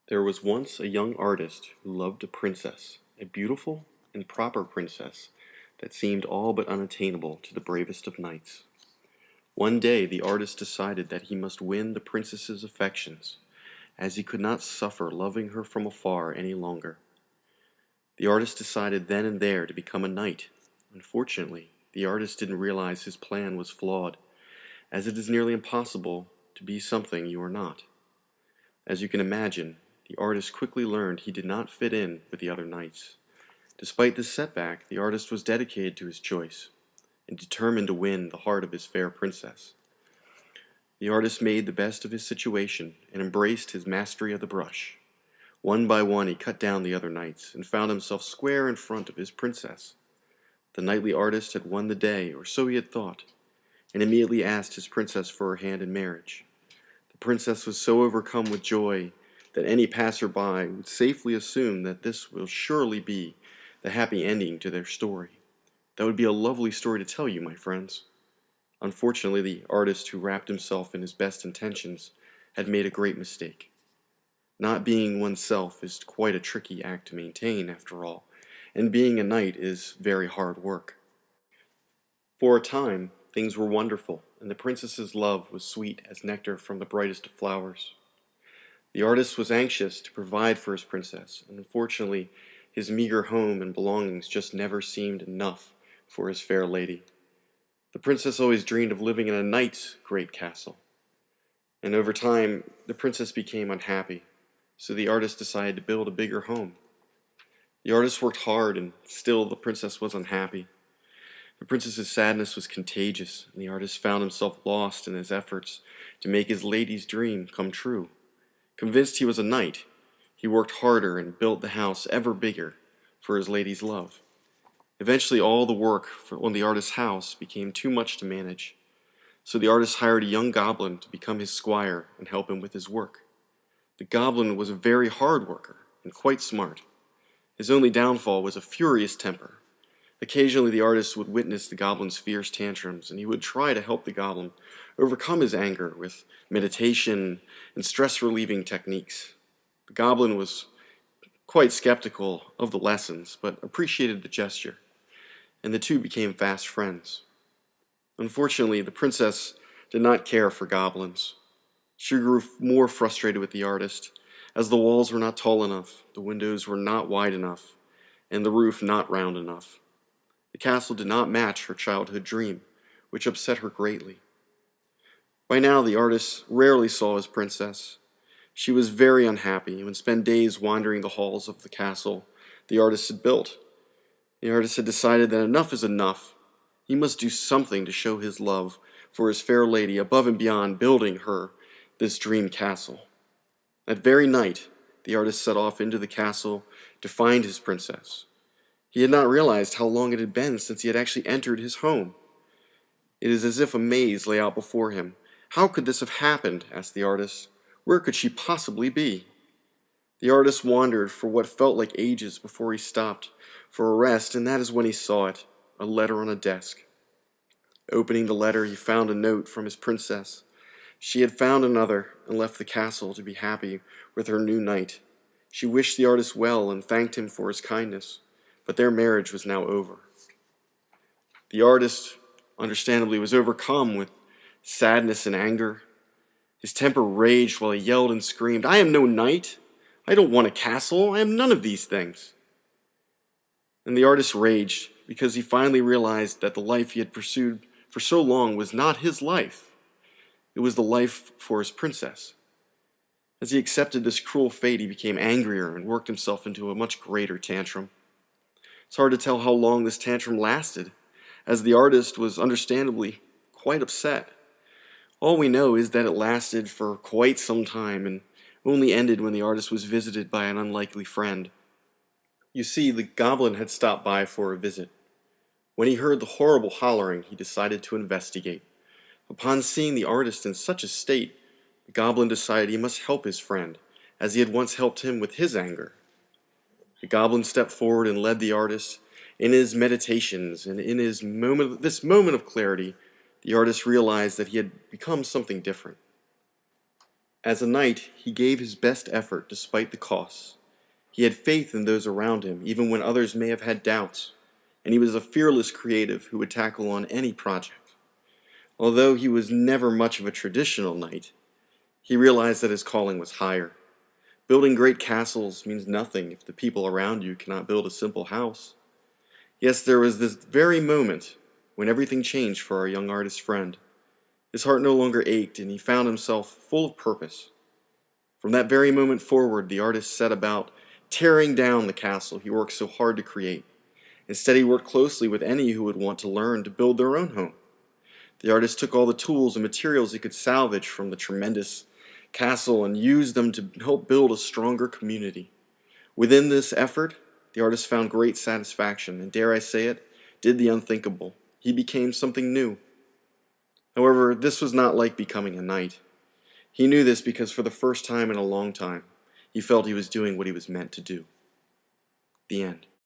There was once a young artist who loved a princess, a beautiful and proper princess that seemed all but unattainable to the bravest of knights. One day the artist decided that he must win the princess's affections, as he could not suffer loving her from afar any longer. The artist decided then and there to become a knight. Unfortunately, the artist didn't realize his plan was flawed, as it is nearly impossible to be something you are not. As you can imagine, the artist quickly learned he did not fit in with the other knights. Despite this setback, the artist was dedicated to his choice and determined to win the heart of his fair princess. The artist made the best of his situation and embraced his mastery of the brush. One by one he cut down the other knights and found himself square in front of his princess. The knightly artist had won the day, or so he had thought, and immediately asked his princess for her hand in marriage. The princess was so overcome with joy that any passer-by would safely assume that this will surely be the happy ending to their story. That would be a lovely story to tell you, my friends. Unfortunately, the artist who wrapped himself in his best intentions had made a great mistake. Not being oneself is quite a tricky act to maintain, after all, and being a knight is very hard work. For a time, things were wonderful, and the princess's love was sweet as nectar from the brightest of flowers. The artist was anxious to provide for his princess, and unfortunately, his meager home and belongings just never seemed enough for his fair lady. The princess always dreamed of living in a knight's great castle, and over time, the princess became unhappy, so the artist decided to build a bigger home. The artist worked hard, and still the princess was unhappy. The princess's sadness was contagious, and the artist found himself lost in his efforts to make his lady's dream come true. Convinced he was a knight, he worked harder and built the house ever bigger for his lady's love. Eventually, all the work on the artist's house became too much to manage, so the artist hired a young goblin to become his squire and help him with his work. The goblin was a very hard worker and quite smart. His only downfall was a furious temper. Occasionally, the artist would witness the goblin's fierce tantrums, and he would try to help the goblin overcome his anger with meditation and stress-relieving techniques. The goblin was quite skeptical of the lessons, but appreciated the gesture, and the two became fast friends. Unfortunately, the princess did not care for goblins. She grew more frustrated with the artist, as the walls were not tall enough, the windows were not wide enough, and the roof not round enough. The castle did not match her childhood dream, which upset her greatly. By now, the artist rarely saw his princess. She was very unhappy and would spend days wandering the halls of the castle the artist had built. The artist had decided that enough is enough. He must do something to show his love for his fair lady above and beyond building her this dream castle. That very night, the artist set off into the castle to find his princess. He had not realized how long it had been since he had actually entered his home. It is as if a maze lay out before him. How could this have happened? Asked the artist. Where could she possibly be? The artist wandered for what felt like ages before he stopped for a rest, and that is when he saw it, a letter on a desk. Opening the letter, he found a note from his princess. She had found another and left the castle to be happy with her new knight. She wished the artist well and thanked him for his kindness, but their marriage was now over. The artist, understandably, was overcome with sadness and anger. His temper raged while he yelled and screamed, "I am no knight! I don't want a castle! I am none of these things!" And the artist raged because he finally realized that the life he had pursued for so long was not his life. It was the life for his princess. As he accepted this cruel fate, he became angrier and worked himself into a much greater tantrum. It's hard to tell how long this tantrum lasted, as the artist was understandably quite upset. All we know is that it lasted for quite some time and only ended when the artist was visited by an unlikely friend. You see, the goblin had stopped by for a visit. When he heard the horrible hollering, he decided to investigate. Upon seeing the artist in such a state, the goblin decided he must help his friend, as he had once helped him with his anger. The goblin stepped forward and led the artist in his meditations, and in this moment of clarity, the artist realized that he had become something different. As a knight, he gave his best effort despite the costs. He had faith in those around him, even when others may have had doubts, and he was a fearless creative who would tackle on any project. Although he was never much of a traditional knight, he realized that his calling was higher. Building great castles means nothing if the people around you cannot build a simple house. Yes, there was this very moment when everything changed for our young artist friend. His heart no longer ached, and he found himself full of purpose. From that very moment forward, the artist set about tearing down the castle he worked so hard to create. Instead, he worked closely with any who would want to learn to build their own home. The artist took all the tools and materials he could salvage from the tremendous castle and used them to help build a stronger community. Within this effort, the artist found great satisfaction and, dare I say it, did the unthinkable. He became something new. However, this was not like becoming a knight. He knew this because for the first time in a long time, he felt he was doing what he was meant to do. The end.